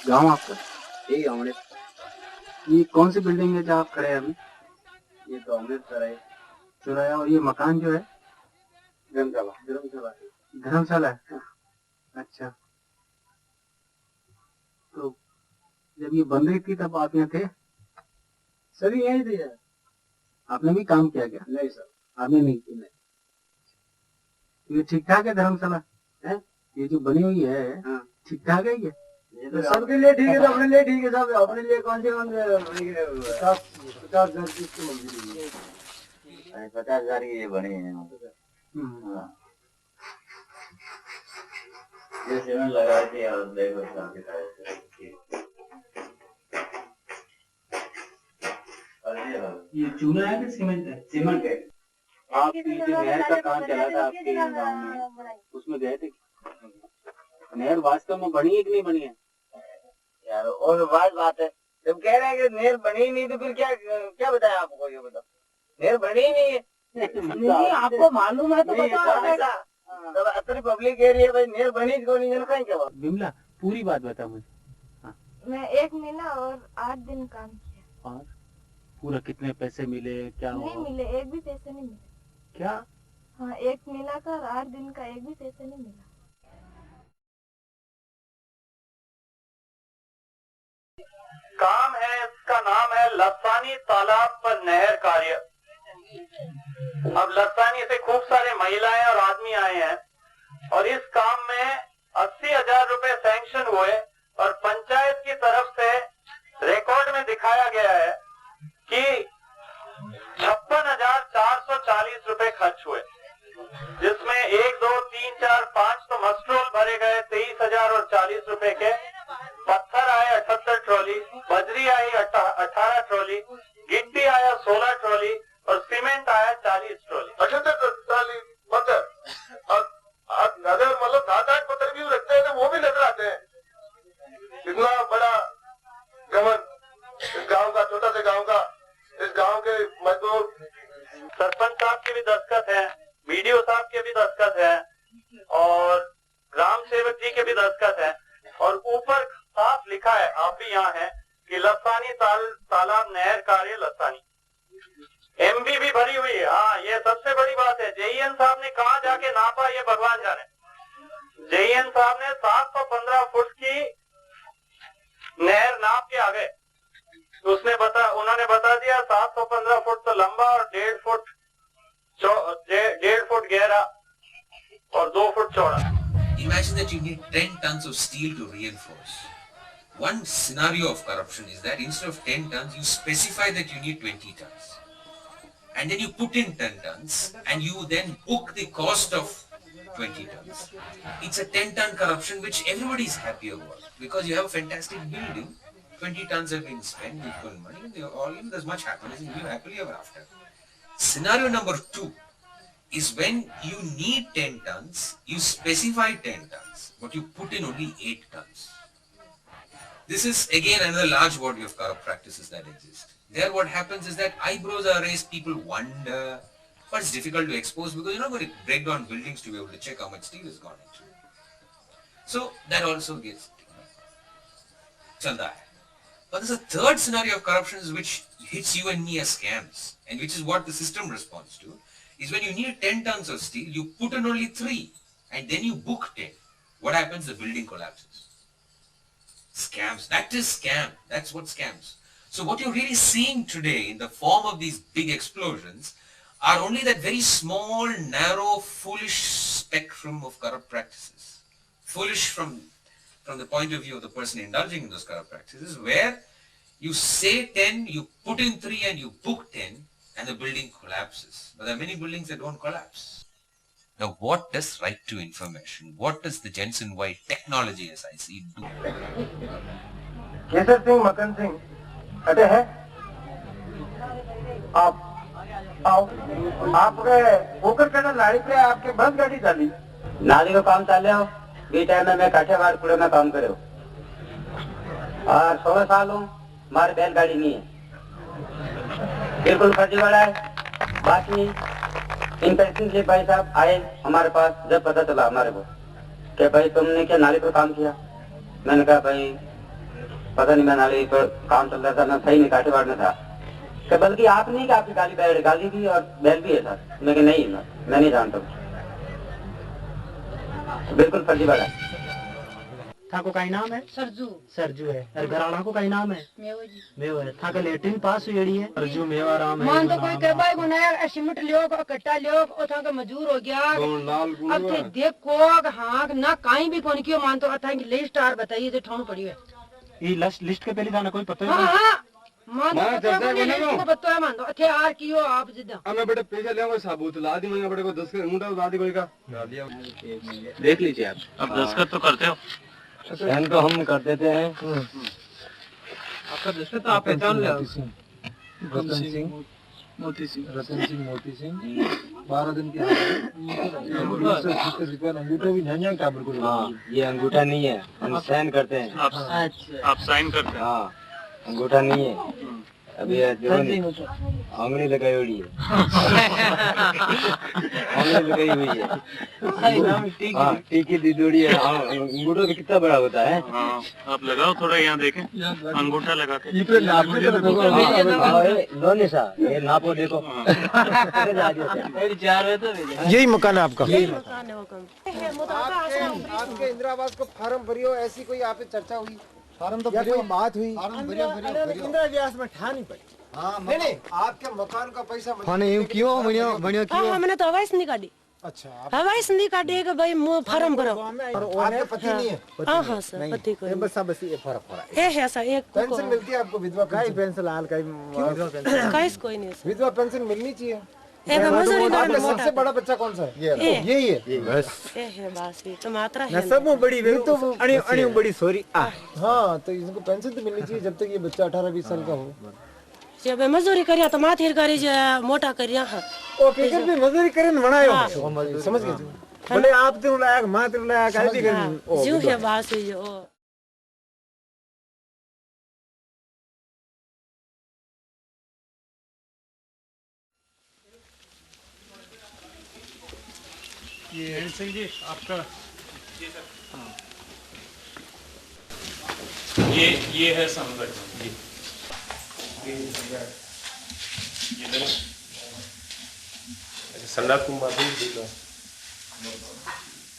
गाँव आपका यही अमृत। ये कौन सी बिल्डिंग है जहाँ आप खड़े हैं अभी? ये तो अमृतसर है चुराया। और ये मकान जो है धर्मशाला धर्मशाला है। अच्छा, तो जब ये बन रही थी तब आप यहाँ थे? सर यही थे यार। आपने भी काम किया क्या? नहीं सर, आपने नहीं किया। तो ये ठीक ठाक है धर्मशाला है? ये जो बनी हुई है ठीक ठाक है? ये तो सबके लिए ठीक है, तो अपने लिए ठीक है साहब। अपने लिए कौन से 50,000 की मंजिल है? 50,000 की ये बने हैं। ये सीमेंट लगा दिया और देखो ये चूना है कि सीमेंट है? सीमेंट है। आपकी जो नहर का काम चला था आपके गाँव में, उसमें गए थे? नहर वास्तव में बनी है कि नहीं बनी है यार? और बात है, जब कह रहे हैं कि नहर बनी ही नहीं तो फिर क्या बताएं आपको? ये बताओ, नहर बनी ही नहीं है। नहीं, आपको मालूम है तो बताओ। तब अतरी पब्लिक एरिया भाई, नहर बनी को नहीं कहीं क्या? बिमला पूरी बात बता मुझे। मैं 1 महीना और 8 दिन काम किया। और पूरा कितने पैसे मिले? क्या नहीं मिले, एक भी पैसे नहीं मिले। क्या? हाँ, 1 महीना का और 8 दिन का एक भी पैसे नहीं मिला। काम है, इसका नाम है लसानी तालाब पर नहर कार्य। अब लसानी से खूब सारे महिलाएं और आदमी आए हैं और इस काम में 80,000 रुपए सैंक्शन हुए और पंचायत की तरफ से रिकॉर्ड में दिखाया गया है कि 56,440 रुपए खर्च हुए, जिसमें 1, 2, 3, 4, 5 तो मस्ट्रोल भरे गए 23,000 और 40 रुपए के, पत्थर आए 78 ट्रॉली, बजरी आई 18 ट्रॉली, गिट्टी आया 16 ट्रॉली और सीमेंट आया 40 ट्रॉली। 78 ट्रॉली पत्थर और नजर मतलब 7-8 पत्थर भी रखते हैं, वो भी नजर आते हैं। इतना बड़ा गमन इस गांव का, छोटा से गांव का, इस गांव के मजदूर। सरपंच साहब के भी दस्तखत हैं, बीडीओ साहब के भी दस्तखत हैं और ग्राम सेवक जी के भी दस्तखत हैं और ऊपर साफ लिखा है, आप भी यहाँ हैं, कि लसानी तालाब नहर कार्य लसानी। एमबी भी भरी हुई है। हाँ, ये सबसे बड़ी बात है। जेईएन साहब ने कहाँ जाके नापा ये भगवान जाने। जेईएन साहब ने 715 फुट की नहर नाप के आ गए। उन्होंने बता दिया 715 फुट तो लंबा और 1.5 फुट गहरा और 2 फुट चौड़ा। Imagine that you need 10 tons of steel to reinforce. One scenario of corruption is that instead of 10 tons, you specify that you need 20 tons. And then you put in 10 tons and you then book the cost of 20 tons. It's a 10-ton corruption which everybody is happy about because you have a fantastic building. 20 tons have been spent, equal money, there's much happiness and you live happily ever after. Scenario number 2 is when you need 10 tons, you specify 10 tons, but you put in only 8 tons. This is again another large body of corrupt practices that exist. There what happens is that eyebrows are raised, people wonder, but it's difficult to expose because you're not going to break down buildings to be able to check how much steel has gone into it. So that also gets chalta hai. But there's a third scenario of corruption which hits you and me as scams, and which is what the system responds to, is when you need 10 tons of steel, you put in only 3 and then you book 10. What happens? The building collapses. Scams. That is scam. That's what scams. So what you're really seeing today in the form of these big explosions are only that very small, narrow, foolish spectrum of corrupt practices. Foolish from the point of view of the person indulging in those corrupt practices, where you say 10, you put in 3 and you book 10 and the building collapses. But there are many buildings that don't collapse. Now what does right to information, what does the Jensen White technology SIC do? Kesar Singh मकन सिंह अटे है आप आओ आपके होकर कहना लाड़ी पे आपके बंद गाड़ी चली नाली का काम चल रहा हो बी टाइम में मैं काठियावाड़ कूड़े में काम करे और 16 साल हूँ हमारी बैलगाड़ी नहीं है बिल्कुल फर्जीवाड़ा है। बाकी इन पैसे से भाई साहब आए हमारे पास जब पता चला हमारे को कि भाई तुमने क्या नाली पर काम किया। मैंने कहा भाई पता नहीं मैं नाली पर काम चल रहा था मैं सही नहीं काठियावाड़ में था कि बल्कि आप नहीं कि आपकी गाली भी और बैल भी है सर। मैं नहीं मैं नहीं जानता बिल्कुल फर्जीवाड़ा है। था को का नाम है सरजू सरजू है और घराना को का नाम है मेव है था के लेटरिन पास हुई है सरजू मेवा राम है मान तो कोई के भाई गुना सीमेंट लियो कट्टा लियो ओ था के मजदूर हो गया अब थे देखो हां ना काई भी कोन कियो मान तो अथा की लिस्ट आर बताइए जो ठोन पड़ी है ये लिस्ट के पहले थाना कोई पता हां है हां मान तो पता है मान तो अथे आर कियो आप जिदा मैं बेटे पैसे लेंगे साबूत ला दी मैं बेटे को 10 का मुंडा ला दी कोई का ला दिया देख लीजिए आप। अब दस्तखत तो करते हो सहन को हम कर देते हैं। आपका दस्तखत तो आप पहचान ले रतन सिंह मोती सिंह 12 दिन की अंगूठा भी नहीं का बिल्कुल। हाँ ये अंगूठा नहीं है हम साइन करते हैं। आप साइन करते हैं। हाँ अंगूठा नहीं है अभी आंगली लगाई हुई है आंगली लगाई हुई है। हाँ टीकी दी जोड़ी है। अंगूठा तो कितना बड़ा होता है। हाँ आप लगाओ थोड़ा यहाँ देखें अंगूठा लगा के लो नहीं सा ये नापो देखो यही मकान है आपका। आपके इंदिरा आवास को फार्म भरियो ऐसी कोई आप चर्चा हुई फार्म तो कोई बात हुई इंदिरा आवास में ठा नहीं पड़ी। हाँ नहीं आपके मकान का पैसा क्यों बढ़िया हां हमने तो हवाई संधि काटी। अच्छा हवाई संधि काटे के भाई फार्म भरो आपके पति नहीं है। हां सर पति को बस ये फर्क हो रहा है ऐसा एक पेंशन मिलती है आपको विधवा पेंशन हाल का विधवा पेंशन काइस कोई नहीं विधवा पेंशन मिलनी चाहिए। एक मजदूरी आपका सबसे बड़ा बच्चा कौन सा है? यही है बस है बस ये तो मात्रा है सब बड़ी तो अणी बड़ी सॉरी। हाँ तो इनको पेंशन तो मिलनी चाहिए जब तक ये बच्चा 18-20 साल का हो। जब मजदूरी करिया तो माथिर करी जे मोटा करिया ओ फिकर भी मजदूरी करन बनायो समझ गए बोले आप तो लायक मां तो लायक आई भी करन जो है बात है जो ये सिंह जी आपका ये है समझ जी संडास तुम बात नहीं देखो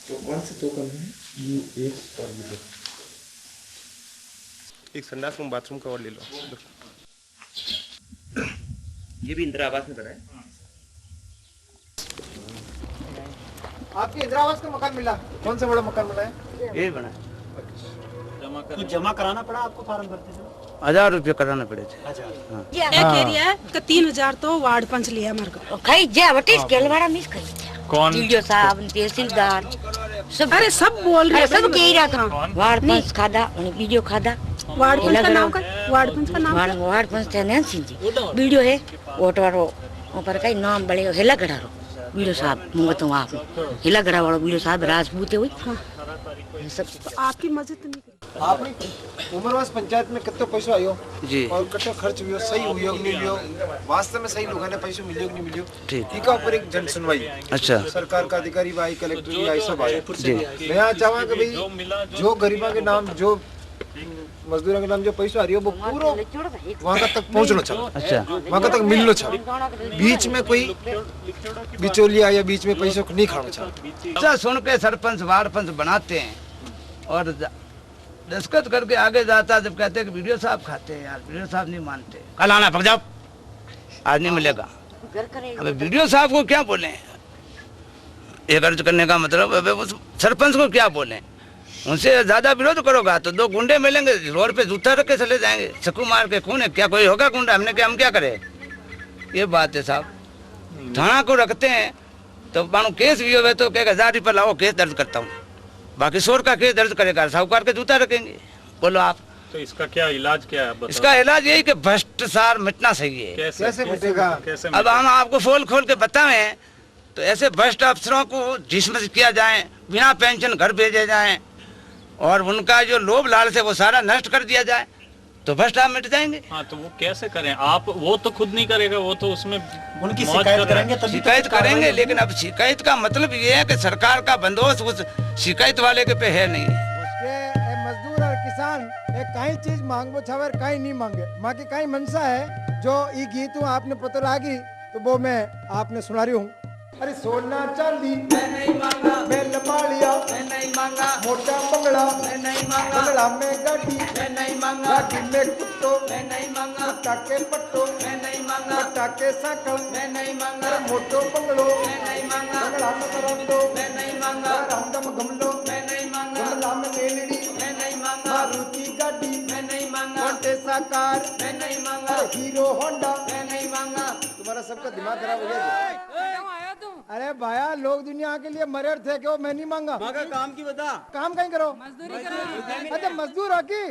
तो कौन से टोकन है ये एक और ये एक संडास तुम बाथरूम का और ले लो। ये भी इंदिरा आवास में बना है। आपके इंदिरा आवास का मकान मिला कौन सा बड़ा मकान मिला है? ये बना तो जमा कराना पड़ा आपको फार्म भरते समय 1000 रुपये कराने पड़े थे। एक एरिया है का 3000 तो वार्ड पंच लिया हमारे को कई जा बटे स्केलवाड़ा मिस कई कौन वीडियो साहब तहसीलदार सब अरे सब बोल रहे सब कह रहा था वार्ड पंच खादा उन्हें वीडियो खादा वार्ड पंच का नाम का वार्ड पंच का नाम वार्ड पंच थे नैन सिंह जी वीडियो है वोट वालो ऊपर कई नाम बड़े हिला गड़ारो वीडियो साहब मुंगतो आप हिला गड़ा वालो वीडियो साहब राजपूत हुई सब आपकी मस्जिद नहीं आपने उमरवास पंचायत में कितना पैसा आयो जी और कितना खर्च हुआ सही हुआ नहीं हुआ वास्तव में सही लोगों ने पैसा मिलियो कि नहीं मिलियो ठीक इसका ऊपर एक जन सुनवाई अच्छा सरकार का अधिकारी भाई कलेक्टर भी आई सब आए जी मैं यहाँ चाहूँगा कि भाई जो गरीबा के नाम जो मजदूरों के नाम जो पैसा आ रही है वो पूरा वहाँ तक पहुँचना चाहिए। अच्छा वहाँ तक मिलना चाहिए बीच में कोई बिचौलिया या बीच में पैसों को नहीं खाना चाहिए। अच्छा सुन के सरपंच वार्ड पंच बनाते हैं और दस्तखत करके आगे जाता जब कहते हैं कि वीडियो साहब खाते हैं यार वीडियो साहब नहीं मानते कल आना पक जाओ आज नहीं मिलेगा। अब वीडियो साहब को क्या बोले ये अर्ज करने का मतलब अब सरपंच को क्या बोले उनसे ज्यादा विरोध करोगा तो 2 गुंडे मिलेंगे रोड पे जूता रख के चले जाएंगे चक्कू मार के खून है क्या कोई होगा गुंडा हमने क्या हम क्या करें ये बात है साहब। थाना को रखते हैं तो मानो केस भी हो तो कहेगा 1000 रुपये लाओ केस दर्ज करता हूँ बाकी 100 का केस दर्ज करेगा साहूकार के जूता रखेंगे बोलो आप तो इसका क्या इलाज क्या है? इसका इलाज यही कि भ्रष्टाचार मिटना चाहिए। कैसे मिटेगा? अब हम आपको खोल खोल के बतावे तो ऐसे भ्रष्ट अफसरों को डिसमिस किया जाए, बिना पेंशन घर भेजे जाए और उनका जो लोभ लालच है वो सारा नष्ट कर दिया जाए तो भ्रष्टाचार मिट जाएंगे। हाँ, तो वो कैसे करें आप? वो तो खुद नहीं करेगा, वो तो उसमें उनकी शिकायत करेंगे, शिकायत करेंगे, लेकिन अब शिकायत का मतलब ये है कि सरकार का बंदोबस्त उस शिकायत वाले के पे है नहीं। उसके मजदूर और किसान एक कहीं चीज मांगो छावर कहीं नहीं मांगे, माँ की कहीं मनसा है जो ये गीत आपने पता लागी तो वो मैं आपने सुना रही हूँ। अरे सोना चांदी मैं नहीं मांगा, मैं लमाड़िया मैं नहीं मांगा, मोटा बंगला मैं नहीं मांगा, बंगला में गाड़ी मैं नहीं मांगा, गाड़ी में कुत्तो मैं नहीं मांगा, कुत्ता के पट्टो मैं नहीं मांगा, पट्टा के साकल मैं नहीं मांगा, मोटो बंगलो मैं नहीं मांगा, बंगला में करंदो मैं नहीं मांगा, रामदम गमलो मैं नहीं मांगा, बंगला में लेलड़ी मैं नहीं मांगा, मारुति गाड़ी मैं नहीं मांगा, मोटे साकार मैं नहीं मांगा, हीरो होंडा मैं नहीं मांगा। तुम्हारा सबका दिमाग खराब हो गया। अरे भाया लोग दुनिया के लिए मरे थे क्यों? मैं नहीं मांगा। काम की बता, काम कहीं करो, मजदूरी करो। अच्छा मजदूर हो की?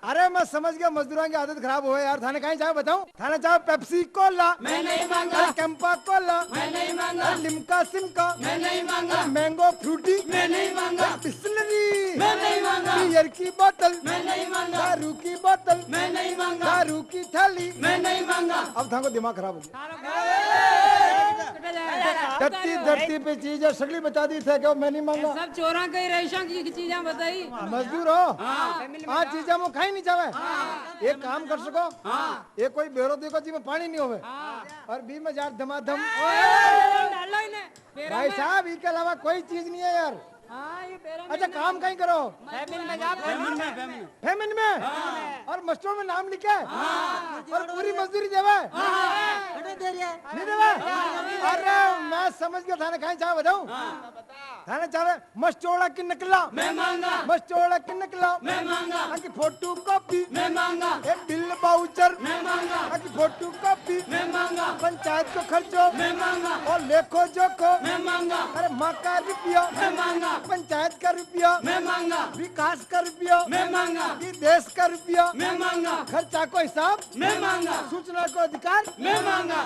अरे मैं समझ गया मजदूरों की आदत खराब हो यार। थाने कहीं चाहे बताऊं? थाने चाहे पेप्सी कोला मैं नहीं मांगा, कैंपा कोला मैं नहीं मांगा, लिम्का सिमका मैं नहीं मांगा, मैंगो फ्रूटी मैं नहीं मांगा, बिस्लरी मैं नहीं मांगा, बियर की बोतल मैं नहीं मांगा, दारू की बोतल मैं नहीं मांगा, दारू की थैली मैं नहीं मांगा। अब थाने को दिमाग खराब हो गया। धरती पे चीज है सगली बता दी थे क्यों? मैं नहीं मांगा। सब चोरा के रेशम की चीजें बताई। मजदूर हो हाँ चीजें वो खाई नहीं चाहे। एक काम कर सको, एक कोई बेरो देखो जी में पानी नहीं होवे और बी में जार धमाधम। भाई साहब इसके अलावा कोई चीज नहीं है यार। अच्छा काम कहीं करो, फेमिन में और मस्टरों में नाम लिखे और पूरी मजदूरी देवे नहीं देवे। अरे मैं समझ गया थाने कहीं चाहे बताऊं? थाने चाहे मस्टोड़ा की नकला मैं मांगा, मस्टोड़ा की नकला मैं मांगा, की फोटो कॉपी मैं मांगा, एक बिल बाउचर मैं मांगा, की फोटो कॉपी मैं मांगा, पंचायत को खर्चो मैं मांगा और लेखो जोखो मैं मांगा, अरे माँ का रुपया मैं मांगा, पंचायत का रुपया मैं मांगा, विकास का रुपया मैं मांगा, देश का रुपया मैं मांगा, खर्चा को हिसाब मैं मांगा, सूचना को अधिकार मैं मांगा।